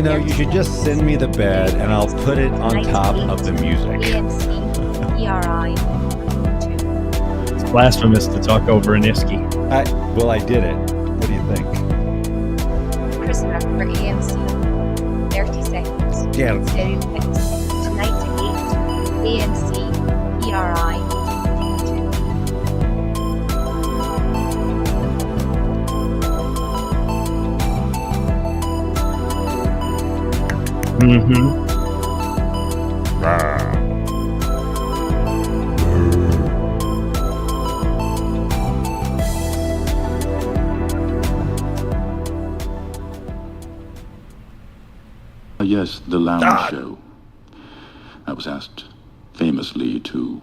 You know, you should just send me the bed and I'll put it on top of the music. AMC, ERI. It's blasphemous to talk over an ISKI. Well, I did it. What do you think? Prisoner for AMC. 30 seconds. Yeah. Stereo mix. Tonight at 8. AMC, ERI. Mm-hmm. Yes, the lounge show. I was asked famously to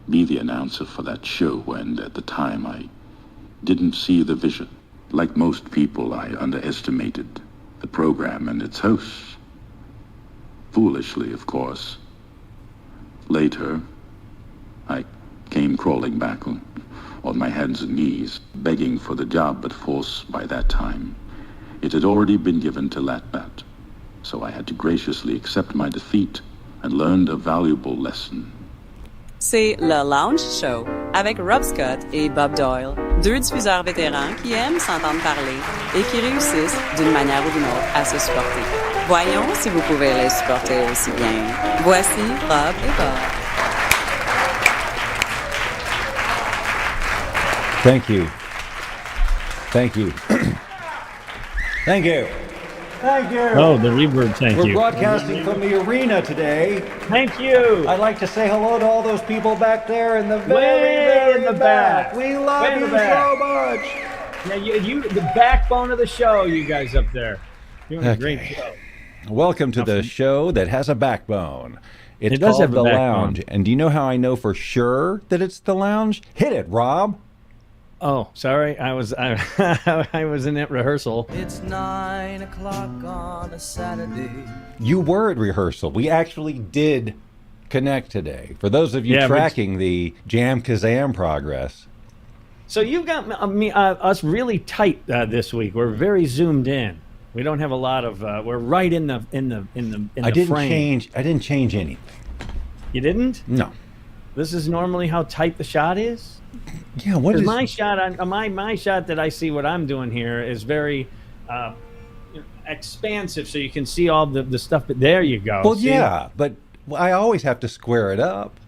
be the announcer for that show, and at the time I didn't see the vision. Like most people, I underestimated the program and its hosts. Foolishly, of course. Later, I came crawling back on my hands and knees, begging for the job, but force by that time. It had already been given to Latbat, so I had to graciously accept my defeat and learned a valuable lesson. C'est le Lounge Show avec Rob Scott et Bob Doyle, deux diffuseurs vétérans qui aiment s'entendre parler et qui réussissent d'une manière ou d'une autre à se supporter. Voyons si vous pouvez les supporter aussi bien. Voici Rob et Bob. Thank you. Thank you. Thank you. Thank you. Oh, the reverb, thank We're you. broadcasting from the arena today. Thank you. I'd like to say hello to all those people back there in the Way very in the back. We love Way in you the back. so much. Yeah, you, the backbone of the show, you guys up there. Doing a great show. Welcome to the show that has a backbone. It's It does called have a The backbone. Lounge. And do you know how I know for sure that it's The Lounge? Hit it, Rob. Oh, sorry, I was I was in at rehearsal. It's 9 o'clock on a Saturday. You were at rehearsal. We actually did connect today. For those of you Yeah, tracking the Jam Kazam progress. So you've got us really tight this week. We're very zoomed in. We don't have a lot of. We're right in the I didn't frame. change. I didn't change anything. You didn't? No. This is normally how tight the shot is. Yeah. What is My shot? My shot that I see what I'm doing here is very expansive, so you can see all the stuff. But there you go. Well, See? yeah, but I always have to square it up.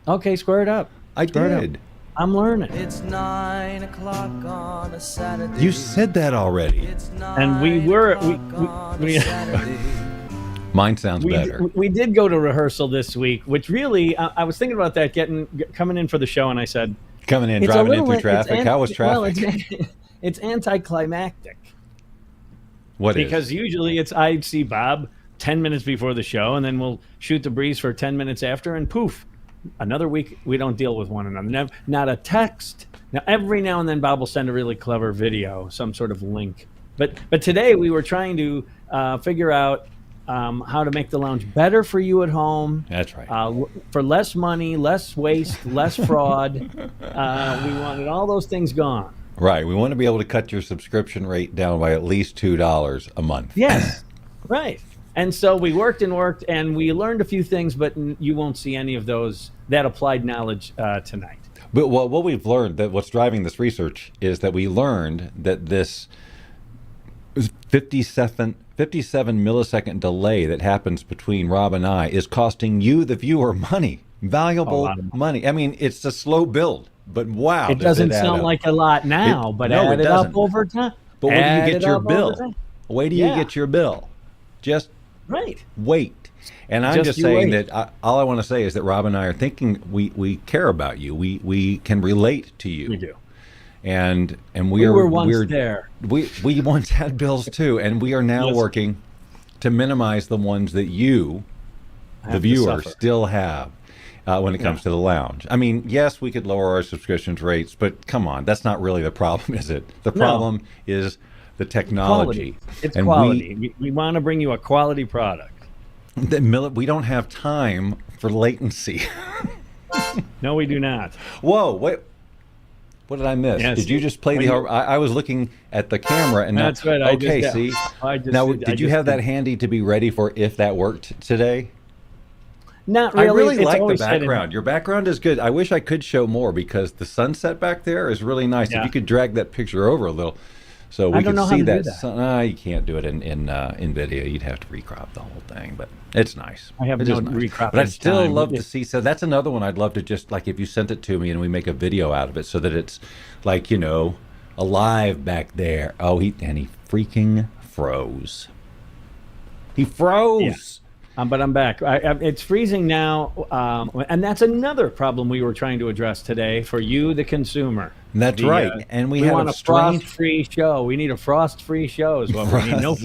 Okay, square it up. I Square it up. did. I'm learning. It's 9 o'clock on a Saturday. You said that already. It's 9 And we were- we- o'clock we- on a Saturday. Mine sounds better. We did go to rehearsal this week, which really I was thinking about that coming in for the show, and I said Coming in, it's a driving in little- through it's traffic. How was traffic? Well, it's anticlimactic What is? because usually I see Bob 10 minutes before the show, and then we'll shoot the breeze for 10 minutes after, and poof, another week we don't deal with one another. Not a text. Now every now and then Bob will send a really clever video, some sort of link. But today we were trying to figure out how to make the lounge better for you at home. That's right. For less money, less waste, less fraud. We wanted all those things gone. Right. We want to be able to cut your subscription rate down by at least $2 a month. Yes, right. And so we worked, and we learned a few things, but you won't see any of that applied knowledge tonight. But what we've learned, that what's driving this research, is that we learned that this 57 millisecond delay that happens between Rob and I is costing you, the viewer, money. Valuable lot of money. I mean, it's a slow build, but wow. It does doesn't add sound up. like a lot now, but no, add it it up doesn't. over time. But wait till Add you get it your up over bill. time. Wait till you Yeah. get your bill. Just Right. wait. And I'm Just just you saying wait. that all I want to say is that Rob and I are thinking we care about you. We can relate to you. We do. And We were once there. We once had bills too, and we are now Yes. working to minimize the ones that you, the Have to viewer, suffer. still have when it comes to the lounge. I mean, yes, we could lower our subscription rates, but come on, that's not really the problem, is it? The problem is the technology. Quality. It's And quality. We want to bring you a quality product. We don't have time for latency. No, we do not. Whoa, wait. What did I miss? Yes. Did you just play the? I was looking at the camera and That's right. I Okay, just- see. I just Now, did- I did you just have that did. handy to be ready for if that worked today? Not I really. really It's like the always said in- background. Your background is good. I wish I could show more because the sunset back there is really nice. Yeah. If you could drag that picture over a little, so we I don't could know how see to do that. that. You can't do it in video. You'd have to recrop the whole thing, but it's nice. I have It no is nice. recropping But I'd still time. love to see. So that's another one I'd love to just like if you sent it to me and we make a video out of it so that it's like alive back there. Oh, he freaking froze. He froze. But I'm back. It's freezing now, and that's another problem we were trying to address today for you, the consumer. That's right. And we have want a a strange. frost-free show. We need a frost-free show is what we need. No,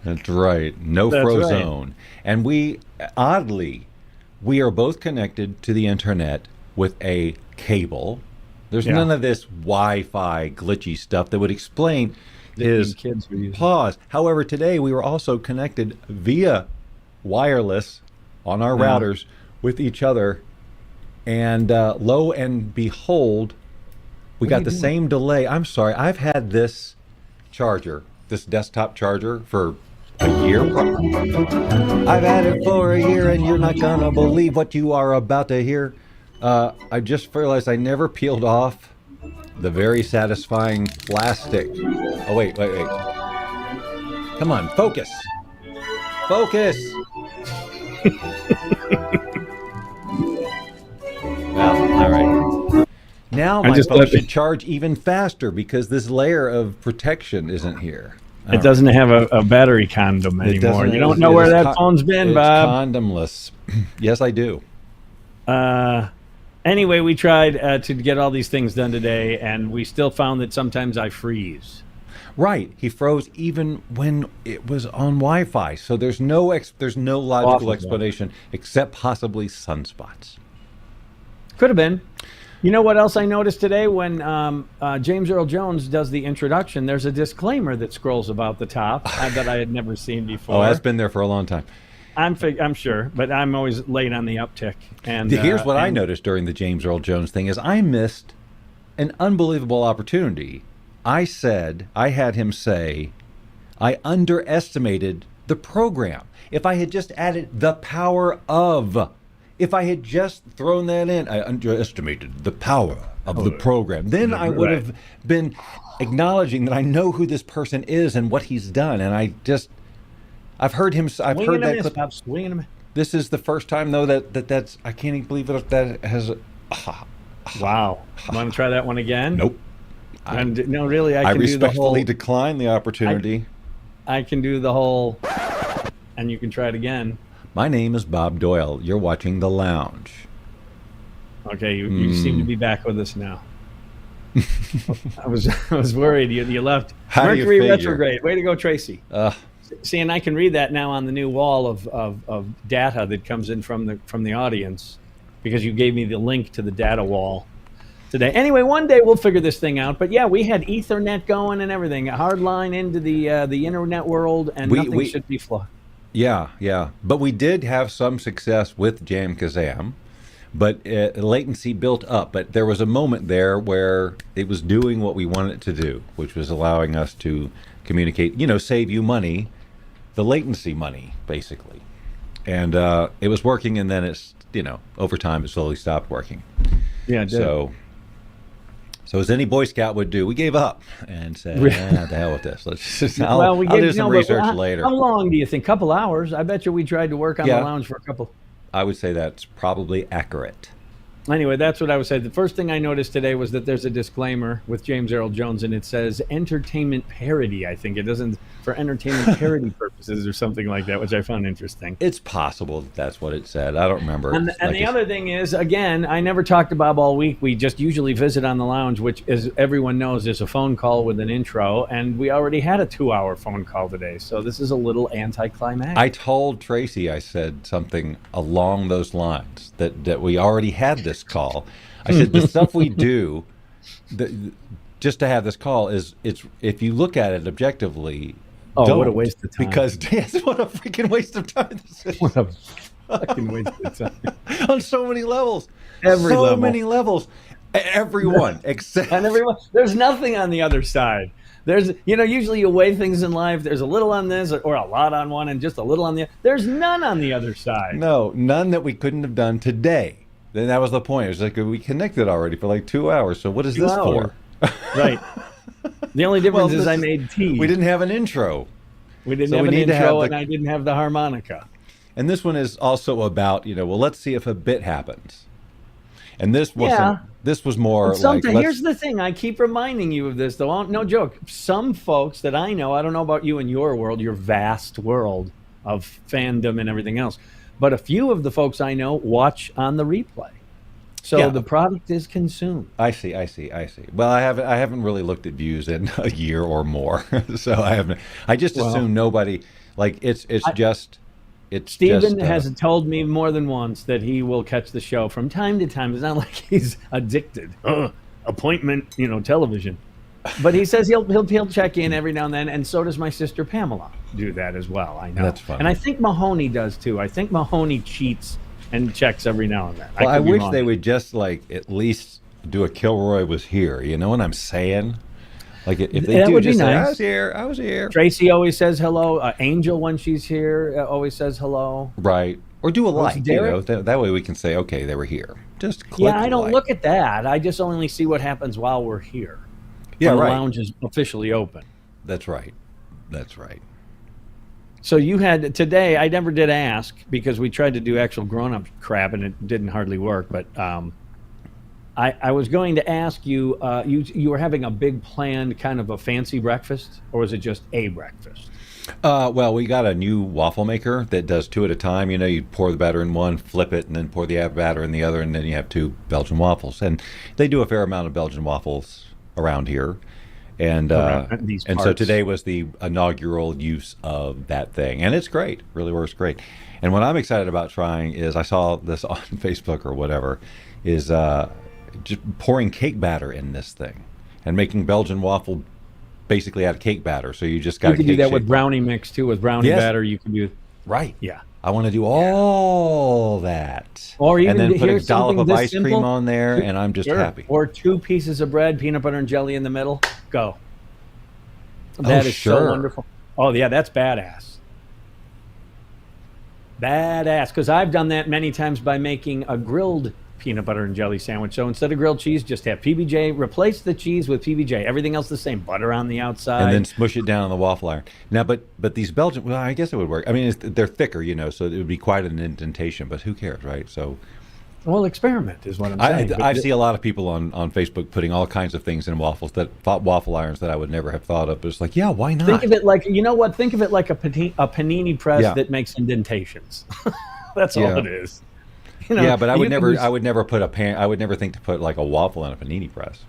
That's right. No That's Frozone. And we we are both connected to the internet with a cable. There's Yeah. none of this Wi-Fi glitchy stuff that would explain his kids are using. pause. However, today we were also connected via wireless on our routers with each other. And lo and behold, we got the same delay. I'm sorry. I've had this charger, this desktop charger, for a year. I've had it for a year, and you're not going to believe what you are about to hear. I just realized I never peeled off the very satisfying plastic. Oh, wait. Come on, focus. Focus. Well, all right. Now my just phone let should me- charge even faster because this layer of protection isn't here. It doesn't have a battery condom It anymore. doesn't- You don't it know where is that phone's been, it's Bob. condomless. Yes, I do. Anyway, we tried to get all these things done today, and we still found that sometimes I freeze. Right. He froze even when it was on Wi-Fi. So there's no logical Awful. explanation except possibly sunspots. Could have been. You know what else I noticed today? When James Earl Jones does the introduction, there's a disclaimer that scrolls about the top that I had never seen before. Oh, that's been there for a long time. I'm sure, but I'm always late on the uptick. And Here's what I and- noticed during the James Earl Jones thing is I missed an unbelievable opportunity. I had him say, I underestimated the program. If I had just added the power of, if I had just thrown that in, I underestimated the power of the program. Then I would have been acknowledging that I know who this person is and what he's done. And I've heard him, I've Swing heard and a that miss, clip. Bob, swing and a miss. This is the first time though that's I can't even believe that has. Wow. Want to try that one again? Nope. And, no, really, I I can do the respectfully whole. decline the opportunity. I can do the whole, and you can try it again. My name is Bob Doyle. You're watching The Lounge. Okay, you seem to be back with us now. I was worried you left. How do you Mercury figure? retrograde. Way to go, Tracy. See, and I can read that now on the new wall of data that comes in from the audience because you gave me the link to the data wall today. Anyway, one day we'll figure this thing out. But yeah, we had Ethernet going and everything, a hard line into the internet world, and nothing should be flawed. Yeah. But we did have some success with Jam Kazam, but latency built up. But there was a moment there where it was doing what we wanted it to do, which was allowing us to communicate, save you money, the latency money, basically. And it was working, and then it's, over time it slowly stopped working. Yeah, it did. So as any Boy Scout would do, we gave up and said, the hell with this. Let's just, I'll we do did, some but research later. How long do you think? Couple hours? I bet you we tried to work on Yeah. the lounge for a couple. I would say that's probably accurate. Anyway, that's what I would say. The first thing I noticed today was that there's a disclaimer with James Earl Jones, and it says entertainment parody. I think it doesn't for entertainment parody purposes or something like that, which I found interesting. It's possible that's what it said. I don't remember. And the other thing is, again, I never talked to Bob all week. We just usually visit on the lounge, which, as everyone knows, is a phone call with an intro, and we already had a 2-hour phone call today, so this is a little anticlimactic. I told Tracy, I said something along those lines, that we already had this call. I said the stuff we do, just to have this call it's if you look at it objectively. What a don't, waste of time! Because yes, what a freaking waste of time this is. What a fucking waste of time. On so many levels. Every so level. many levels. Everyone except And everyone, there's nothing on the other side. There's, usually you weigh things in life. There's a little on this or a lot on one and just a little on the other. There's none on the other side. no, none that we couldn't have done today. Then that was the point. It was like we connected already for like 2 hours. So what is 2 this hours. for? Right. The only difference is this I made tea. We didn't have an intro. We didn't so have we an need to have intro, the- and I didn't have the harmonica. And this one is also about, well, let's see if a bit happens. And this wasn't. Yeah. This was more like. Sometimes, here's the thing. I keep reminding you of this, though. No joke. Some folks that I know, I don't know about you and your world, your vast world of fandom and everything else, but a few of the folks I know watch on the replay. So Yeah. the product is consumed. I see. Well, I haven't really looked at views in a year or more, so I haven't. I just assume nobody Stephen has told me more than once that he will catch the show from time to time. It's not like he's addicted. Appointment, television. But he says he'll check in every now and then, and so does my sister Pamela do that as well. I know. That's funny. And I think Mahoney does too. I think Mahoney cheats and checks every now and then. Well, I could be wish wrong. they would just at least do a Kilroy was here. You know what I'm saying? Like if they That do would be just say, nice. I was here. Tracy always says hello. Angel, when she's here, always says hello. Right. Or do a like, Derek? that way we can say, okay, they were here. Just click Yeah, I don't like. look at that. I just only see what happens while we're here. Yeah, when right. The lounge is officially open. That's right. So you had today. I never did ask because we tried to do actual grown-up crap and it didn't hardly work. But I was going to ask you. You were having a big planned kind of a fancy breakfast, or was it just a breakfast? Well, we got a new waffle maker that does 2 at a time. You pour the batter in one, flip it, and then pour the batter in the other, and then you have 2 Belgian waffles. And they do a fair amount of Belgian waffles around here. And Around these and so parts. today was the inaugural use of that thing, and it's great. Really works great. And what I'm excited about trying is I saw this on Facebook or whatever, is just pouring cake batter in this thing and making Belgian waffle basically out of cake batter. So you just got You could do that with brownie mix too. With brownie Yes. batter, you can do. right. Yeah. I want to do all that, Or even and then put a here's dollop something of this ice cream simple. on there, and I'm just Sure. happy. Or 2 pieces of bread, peanut butter and jelly in the middle. Go. That is so sure. wonderful. Oh yeah, that's badass. Badass, because I've done that many times by making a grilled peanut butter and jelly sandwich. So instead of grilled cheese, just have PBJ. Replace the cheese with PBJ. Everything else the same. Butter on the outside. And then smush it down on the waffle iron. Now, but these Belgian, well, I guess it would work. I mean, they're thicker, so it would be quite an indentation. But who cares, right? So well, experiment is what I'm saying. I see a lot of people on Facebook putting all kinds of things in waffle irons that I would never have thought of. But it's like, yeah, why not? Think of it like, you know what? Think of it like a panini press Yeah. that makes indentations. That's Yeah. all it is. Yeah, but I you would can never. use- I would never put a pan. I would never think to put like a waffle in a panini press.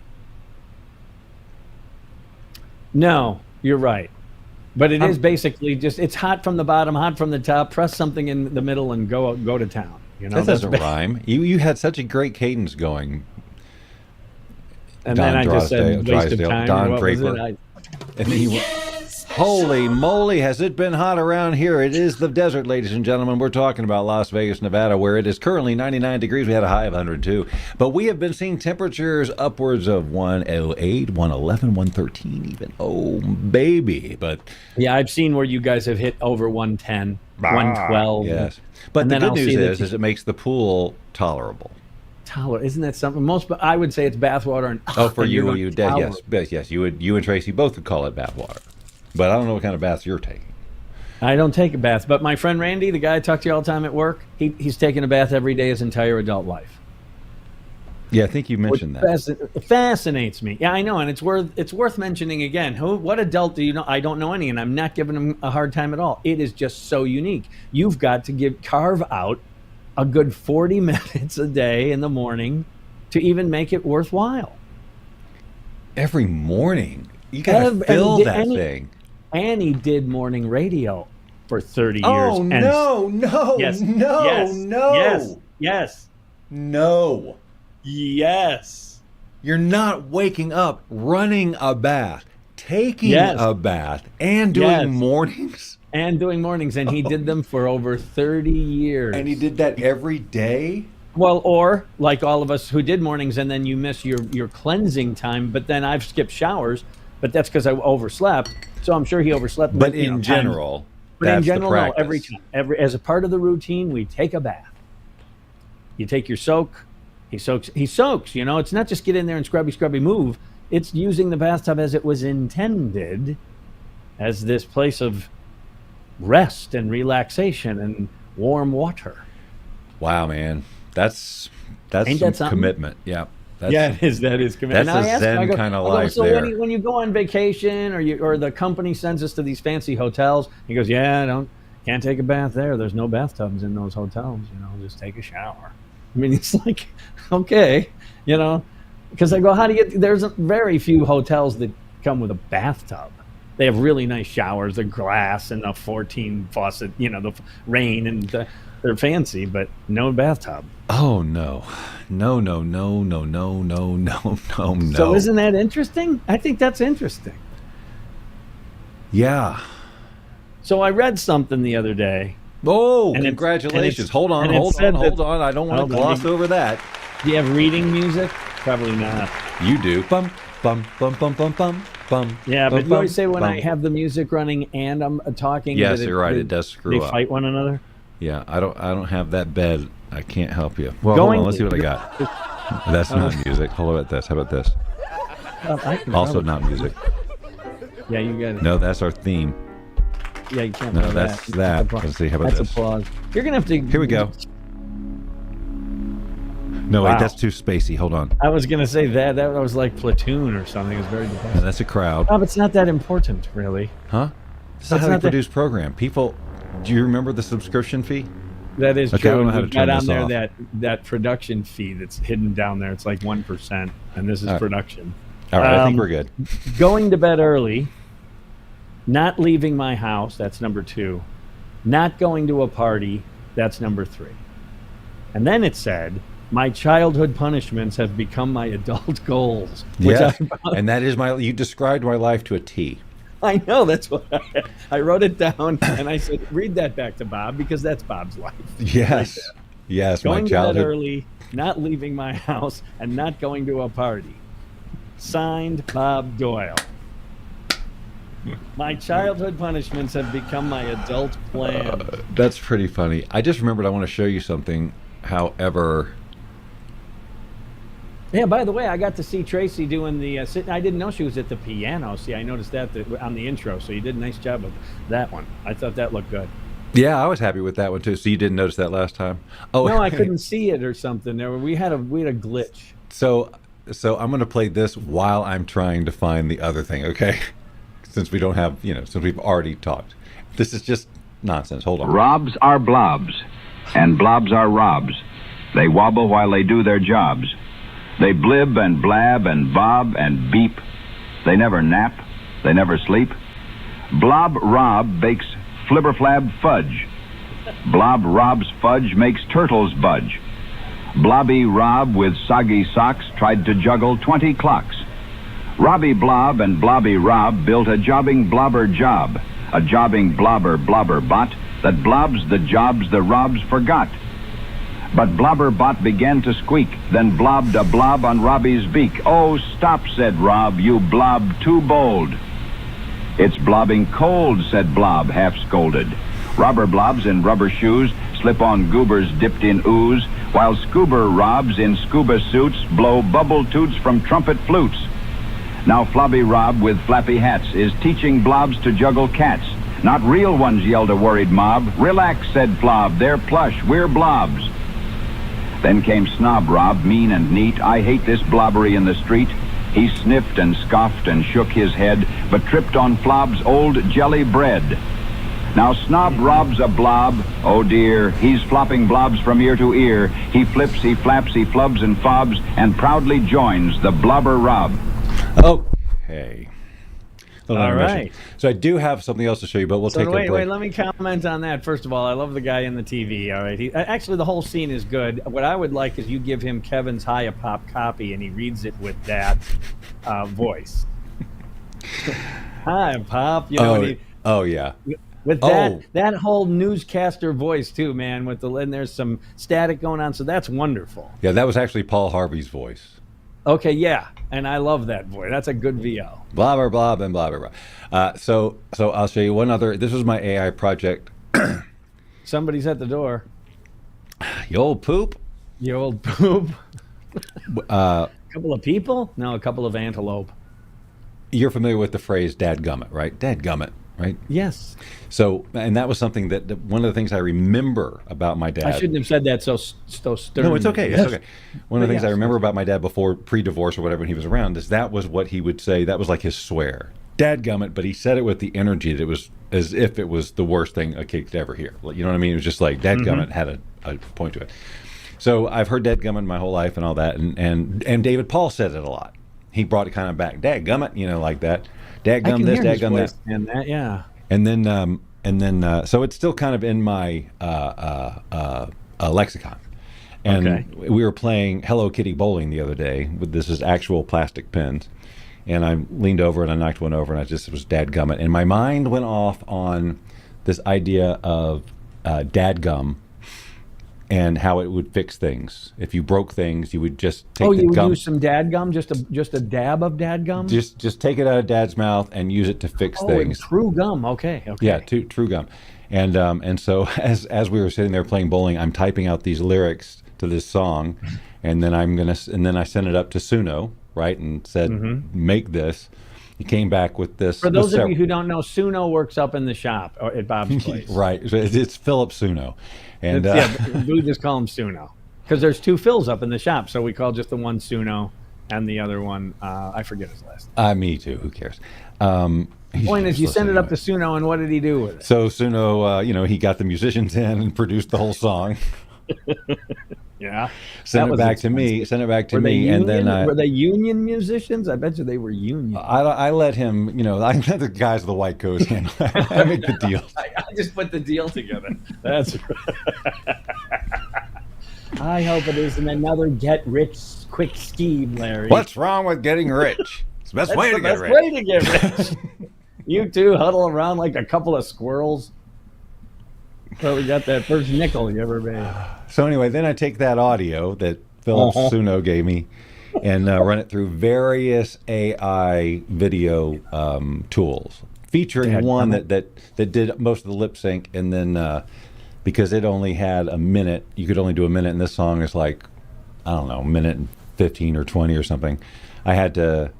No, you're right. But it is basically just, it's hot from the bottom, hot from the top. Press something in the middle and go to town. That That's doesn't ba- rhyme. You had such a great cadence going. And Don then I just said Drysdale- waste of time. Don What was it? Draper. And then you went, holy moly, has it been hot around here? It is the desert, ladies and gentlemen. We're talking about Las Vegas, Nevada, where it is currently 99 degrees. We had a high of 102. But we have been seeing temperatures upwards of 108, 111, 113 even. Oh, baby. But Yeah, I've seen where you guys have hit over 110, 112. yes. But And the then good I'll news see that is it makes the pool tolerable. Isn't that something? But I would say it's bathwater. And Oh, for and you're you, gonna yes. You and Tracy both would call it bathwater. But I don't know what kind of baths you're taking. I don't take a bath, but my friend Randy, the guy I talk to all the time at work, he's taking a bath every day his entire adult life. Yeah, I think you mentioned that. It fascinates me. Yeah, I know, and it's worth mentioning again. What adult do you know? I don't know any, and I'm not giving him a hard time at all. It is just so unique. You've got to carve out a good 40 minutes a day in the morning to even make it worthwhile. Every morning. You got to And fill did that any- thing. Annie did morning radio for 30 years. Oh, and no, yes, no, yes, no. yes, No. yes. You're not waking up, running a bath, taking Yes. a bath, and doing Yes. mornings. And doing mornings, and he did them for over 30 years. And he did that every day? Well, or like all of us who did mornings, and then you miss your cleansing time. But then I've skipped showers, but that's because I overslept. So I'm sure he overslept. But you know, in general, but in that's general, the no. practice. Every time, as a part of the routine, we take a bath. You take your soak. He soaks. He soaks. You know, it's not just get in there and scrubby move. It's using the bathtub as it was intended, as this place of rest and relaxation and warm water. Wow, man, that's Ain't some that something? commitment. Yeah, that's, Yeah, that is commitment. That's And a I asked him, Zen I go, kind of I go, life so there. when you go on vacation or the company sends us to these fancy hotels, he goes, yeah, can't take a bath there. There's no bathtubs in those hotels. You know, just take a shower. I mean, it's like, okay, you know, because I go, how do you get? There's very few hotels that come with a bathtub. They have really nice showers, the glass and the 14 faucet, you know, the rain and they're fancy, but no bathtub. Oh no. No. So isn't that interesting? I think that's interesting. Yeah. So I read something the other day. Oh, And it's- congratulations. and it's- Hold on. and it said that- Hold on. I don't want Hold to on. gloss over that. Do you have reading music? Probably not. You do. Bum, bum, bum, bum, bum, bum, bum. Yeah, bum, but you always bum, say when bum. I have the music running and I'm talking. Yes, that you're right. It does screw they up. fight one another. Yeah, I don't have that bed. I can't help you. Well, Going- hold on. Let's see what I got. That's not music. Hold on about this. How about this? I can Also probably- not music. Yeah, you got it. No, that's our theme. Yeah, you can't. No, know that's that. that. Applause. Let's see. How about That's this? applause. You're gonna have to. Here we go. No, Wow. wait, that's too spacey. Hold on. I was gonna say that. That was like Platoon or something. It was very No, depressing. that's a crowd. Oh, but it's not that important, really. Huh? This is That's how they not the- produce program. People, do you remember the subscription fee? That is Okay, I true. don't know how We've to turn got on this there off. that production fee that's hidden down there. It's like 1%, and this is All right. production. All right, I think Um, we're good. Going to bed early, not leaving my house, that's number 2. Not going to a party, that's number 3. And then it said, my childhood punishments have become my adult goals. Which Yes, and that is you described my life to a T. I know, that's what I wrote it down, and I said, read that back to Bob, because that's Bob's life. Yes, yes, Going my to bed childhood. early, not leaving my house, and not going to a party. Signed, Bob Doyle. My childhood punishments have become my adult plan. That's pretty funny. I just remembered I want to show you something. However, Yeah, by the way, I got to see Tracy doing the. I didn't know she was at the piano. See, I noticed that on the intro. So you did a nice job of that one. I thought that looked good. yeah, I was happy with that one too. So you didn't notice that last time? Oh, No, I couldn't see it or something. We had a glitch. So I'm going to play this while I'm trying to find the other thing. Okay, since we don't have, since we've already talked. This is just nonsense. Hold on. Robs are blobs, and blobs are robs. They wobble while they do their jobs. They blib and blab and bob and beep. They never nap. They never sleep. Blob Rob bakes flibberflab fudge. Blob Rob's fudge makes turtles budge. Blobby Rob with soggy socks tried to juggle 20 clocks. Robbie Blob and Blobby Rob built a jobbing blobber job, a jobbing blobber bot that blobs the jobs the Robs forgot. But Blobberbot began to squeak, then blobbed a blob on Robbie's beak. Oh, stop, said Rob, you blob too bold. It's blobbing cold, said Blob, half scolded. Robber blobs in rubber shoes slip on goobers dipped in ooze, while scuba Robs in scuba suits blow bubble toots from trumpet flutes. Now Flobby Rob with flappy hats is teaching blobs to juggle cats. Not real ones, yelled a worried mob. Relax, said Flob, they're plush, we're blobs. Then came Snob Rob, mean and neat. I hate this blobbery in the street. He sniffed and scoffed and shook his head, but tripped on Flob's old jelly bread. Now Snob Rob's a blob. Oh dear, he's flopping blobs from ear to ear. He flips, he flaps, he flubs and fobs, and proudly joins the Blobber Rob. Okay. Hold on All a minute. right. So I do have something else to show you, but we'll take a break. Wait, let me comment on that. First of all, I love the guy in the TV. All right, actually the whole scene is good. What I would like is you give him Kevin's Hiya Pop copy, and he reads it with that voice. Hi, Pop. Oh yeah. With Oh. that whole newscaster voice too, man. And there's some static going on, so that's wonderful. Yeah, that was actually Paul Harvey's voice. Okay, yeah, and I love that voice. That's a good VO. Blah blah blah and blah blah blah. So I'll show you one other. This was my AI project. Somebody's at the door. You old poop. You old poop. Uh, A couple of people? No, a couple of antelope. you're familiar with the phrase "dadgummit," right? Dadgummit, right? Yes. So, and that was something that one of the things I remember about my dad. I shouldn't have said that so stern. No, it's okay. It's okay. One of the But things yes. I remember about my dad before pre-divorce or whatever when he was around is that was what he would say. That was like his swear, "Dadgummit," but he said it with the energy that it was as if it was the worst thing a kid could ever hear. You know what I mean? It was just like "Dadgummit" had a point to it. So I've heard "Dadgummit" my whole life and all that, and David Paul said it a lot. He brought it kind of back, "Dadgummit," like that. I "Dadgum can this, hear his dadgum voice that." and that, yeah. And then, so it's still kind of in my lexicon. And Okay. we were playing Hello Kitty bowling the other day. This is actual plastic pins. And I leaned over and I knocked one over and it was dadgummit. And my mind went off on this idea of dadgum and how it would fix things. If you broke things, you would just take Oh, the you would gum. use some dadgum, just a dab of dadgum. Just take it out of Dad's mouth and use it to fix oh, things. true gum. Okay. Yeah, true gum. And so as we were sitting there playing bowling, I'm typing out these lyrics to this song, and then I sent it up to Suno, right, and said, "Make this." He came back with this. For those with of several- you who don't know, Suno works up in the shop or at Bob's place. right, it's Philip Suno, and Yeah, we just call him Suno because there's two Phils up in the shop, so we call just the one Suno and the other one I forget his last name. me too. Who cares? Point is, you send it up to Suno, and what did he do with it? So Suno, he got the musicians in and produced the whole song. Yeah, Sent That it was back to expensive. me. Sent it back to Were they me, and then union? Were they union musicians? I bet you they were union. I let him. I let the guys with the white coats handle. I make the deal. I just put the deal together. That's I hope it isn't another get-rich-quick scheme, Larry. What's wrong with getting rich? It's the best That's way the to get best rich. way to get rich. You two huddle around like a couple of squirrels. So we got that first nickel you ever made. So anyway, then I take that audio that Philip Suno gave me and run it through various AI video tools, featuring Dad, one come that did most of the lip sync, and then because it only had a minute, you could only do a minute, and this song is like, I don't know, a minute and 15 or 20 or something. I had to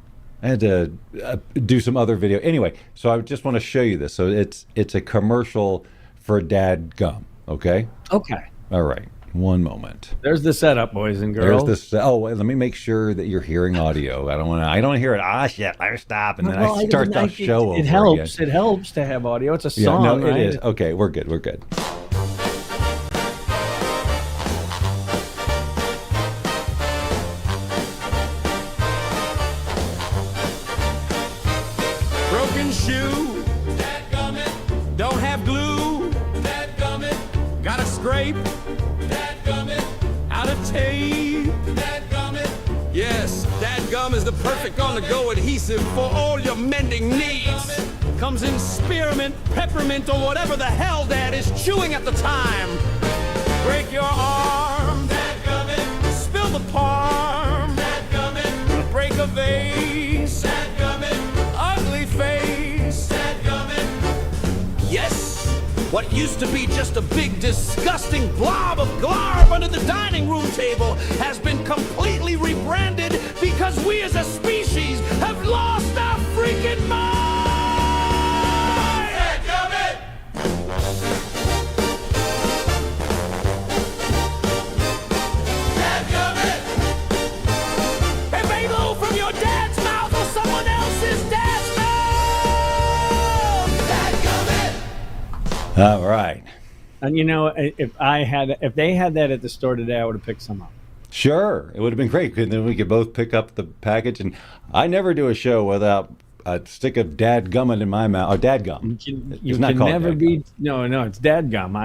do some other video. Anyway, so I just want to show you this. So it's a commercial for Dad Gum. Okay. Okay. All right. One moment. There's the setup, boys and girls. There's this. Oh, let me make sure that you're hearing audio. I don't want to hear it. Ah, shit. I stop, and then I start the show over It helps. again. It helps to have audio. It's a Yeah, song, no, right? it is. Okay, we're good. We're good. Broken shoe. Don't have glue. Got a scrape. Out of tape. Yes, Dadgum is the perfect on-the-go adhesive for all your mending needs. Comes in spearmint, peppermint, or whatever the hell Dad is chewing at the time. Break your arm. Spill the parm. Break a vase. Ugly face. Yes, what used to be just a big, disgusting blob of glarb under the dining room table has been completely rebranded because we as a species have lost our freaking mind! If ain't low from your dad's mouth or someone else's dad's mouth! All right. And if they had that at the store today, I would have picked some up. Sure, it would have been great. And then we could both pick up the package. And I never do a show without a stick of Dadgummit in my mouth. Or Dadgum. You It's not can called never Dadgum. be. No, it's Dadgum.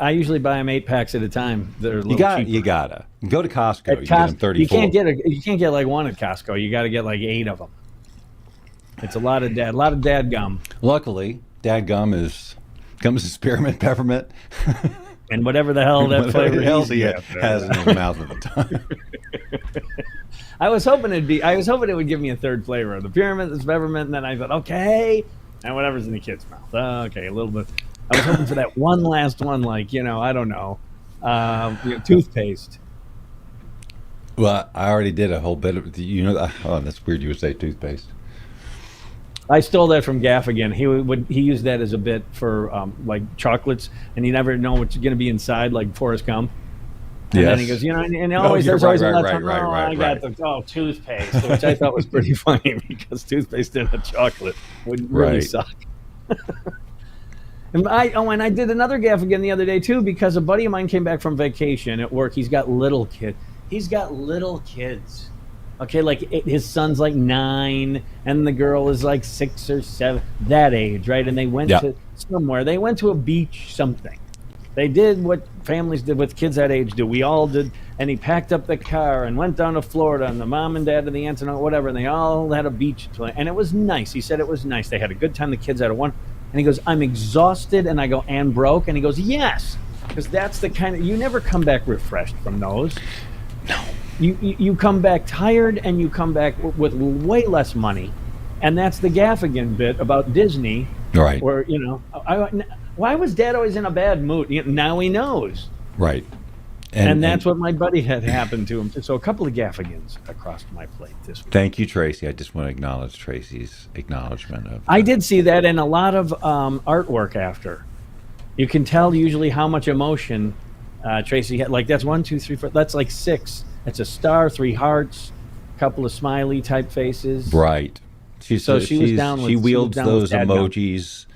I usually buy them 8-packs at a time. They're a little cheaper. You gotta go to Costco. At You get them Costco, 34. you can't get like one at Costco. You got to get like 8 of them. It's a lot of Dadgum. Luckily, Dadgum is Comes to spearmint peppermint. And whatever the hell that flavor else is. he has in his mouth at the time. I was hoping it would give me a third flavor. The peppermint, the peppermint, and then I thought, okay, and whatever's in the kid's mouth. Okay, a little bit. I was hoping for that one last one, like, I don't know, toothpaste. Well, I already did a whole bit of, oh, that's weird you would say toothpaste. I stole that from Gaffigan. He used that as a bit for like chocolates, and you never know what's going to be inside, like Forrest Gump. And then he goes, and always there's always I got the toothpaste, which I thought was pretty funny because toothpaste in a chocolate would really suck. And I did another Gaffigan the other day too because a buddy of mine came back from vacation at work. He's got little kids. Okay, like his son's like 9, and the girl is like 6 or 7, that age, right? And they went to somewhere. They went to a beach, something. They did what families did with kids that age do. We all did. And he packed up the car and went down to Florida, and the mom and dad and the aunts and whatever, and they all had a beach play. And it was nice. He said it was nice. They had a good time. The kids had a one. And he goes, I'm exhausted. And I go, and broke? And he goes, yes. Because that's the kind of, you never come back refreshed from those. No. You come back tired, and you come back with way less money. And that's the Gaffigan bit about Disney. Right. Where, why was Dad always in a bad mood? Now he knows. Right. And that's what my buddy had happened to him. So a couple of Gaffigans across my plate this week. Thank you, Tracy. I just want to acknowledge Tracy's acknowledgement of. I did see that, and a lot of artwork after. You can tell usually how much emotion Tracy had. Like that's 1, 2, 3, 4. That's like 6. It's a star, 3 hearts, a couple of smiley type faces. Right. She wields those emojis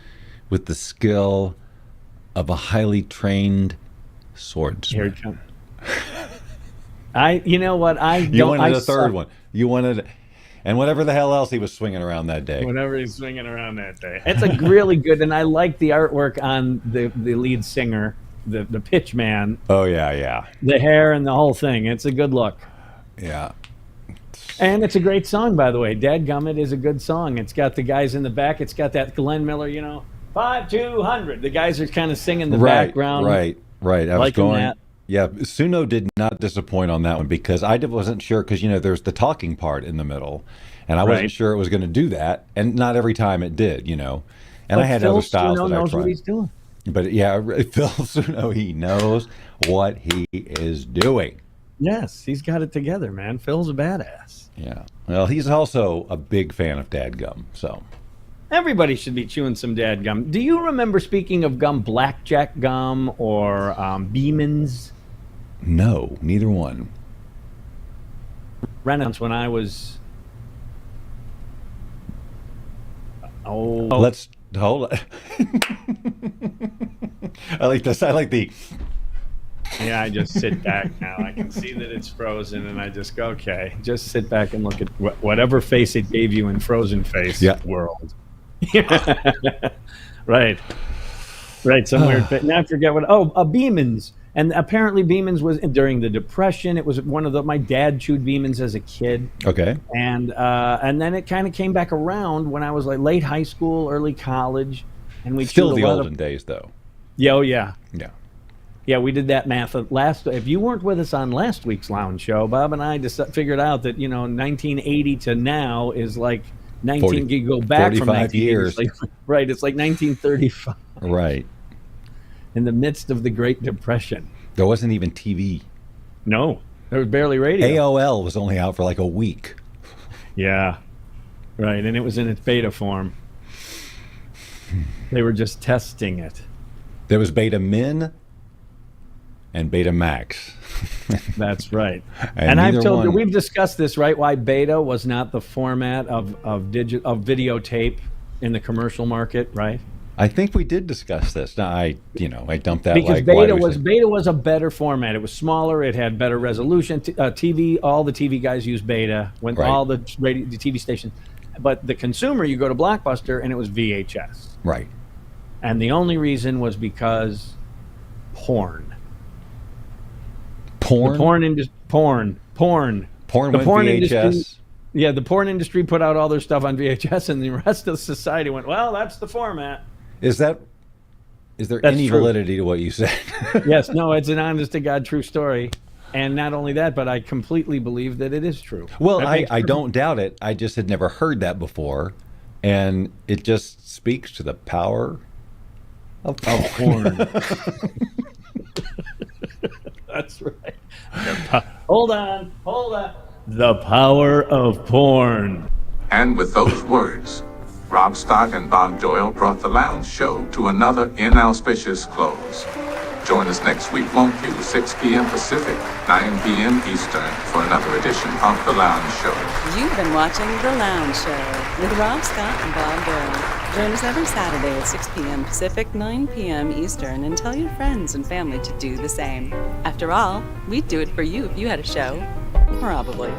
with the skill of a highly trained swordsman. You know what? You wanted a third one. You wanted, and whatever the hell else he was swinging around that day. Whatever he's swinging around that day. It's a really good, and I like the artwork on the lead singer, the pitch man. Oh yeah. The hair and the whole thing. It's a good look. Yeah. And it's a great song, by the way. Dadgummit is a good song. It's got the guys in the back. It's got that Glenn Miller, 5-200. The guys are kind of singing the background. Right. I was going. That. Yeah, Suno did not disappoint on that one because I wasn't sure because there's the talking part in the middle, and I wasn't sure it was going to do that, and not every time it did, And but I had Phil other styles Suno that I knows tried. what he's doing. But yeah, Phil Suno, he knows what he is doing. Yes, he's got it together, man. Phil's a badass. Yeah. Well, he's also a big fan of Dadgum, so. Everybody should be chewing some Dadgum. Do you remember, speaking of gum, Blackjack gum or Beeman's? No, neither one. Renaissance when I was. Let's hold it. I like this. I like the. Yeah, I just sit back now. I can see that it's frozen, and I just go, okay, just sit back and look at whatever face it gave you in Frozen Face world. Right. Some weird. Now I forget what. Beeman's. And apparently Beeman's was during the Depression. It was one of my dad chewed Beeman's as a kid. Okay. And then it kind of came back around when I was like late high school, early college, and we still chewed the olden days though. Yeah. Oh yeah. Yeah. Yeah, we did that math if you weren't with us on last week's Lounge Show, Bob and I just figured out that 1980 to now is like 19. You go back 45 from 19 years. Right, it's like 1935. Right. In the midst of the Great Depression. There wasn't even TV. No, there was barely radio. AOL was only out for like a week. Yeah, right, and it was in its beta form. They were just testing it. There was Beta Min and Beta Max. That's right. And I've told you, we've discussed this, right? Why Beta was not the format of videotape in the commercial market, right? I think we did discuss this. Now, I dumped that because like Beta was a better format. It was smaller. It had better resolution. TV, all the TV guys use Beta when all the TV stations. But the consumer, you go to Blockbuster and it was VHS. Right. And the only reason was because porn. Porn? The porn industry. Porn. The porn VHS. Industry. Yeah, the porn industry put out all their stuff on VHS, and the rest of society went, well, that's the format. Is that Is there That's any true. validity to what you said? Yes, no, it's an honest to God true story. And not only that, but I completely believe that it is true. Well, That I makes don't doubt it. I just had never heard that before. And it just speaks to the power of porn. That's right. Hold on. The power of porn. And with those words, Rob Scott and Bob Doyle brought the Lounge Show to another inauspicious close. Join us next week, won't you? 6 p.m. Pacific, 9 p.m. Eastern for another edition of The Lounge Show. You've been watching The Lounge Show with Rob Scott and Bob Doyle. Join us every Saturday at 6 p.m. Pacific, 9 p.m. Eastern, and tell your friends and family to do the same. After all, we'd do it for you if you had a show. Probably.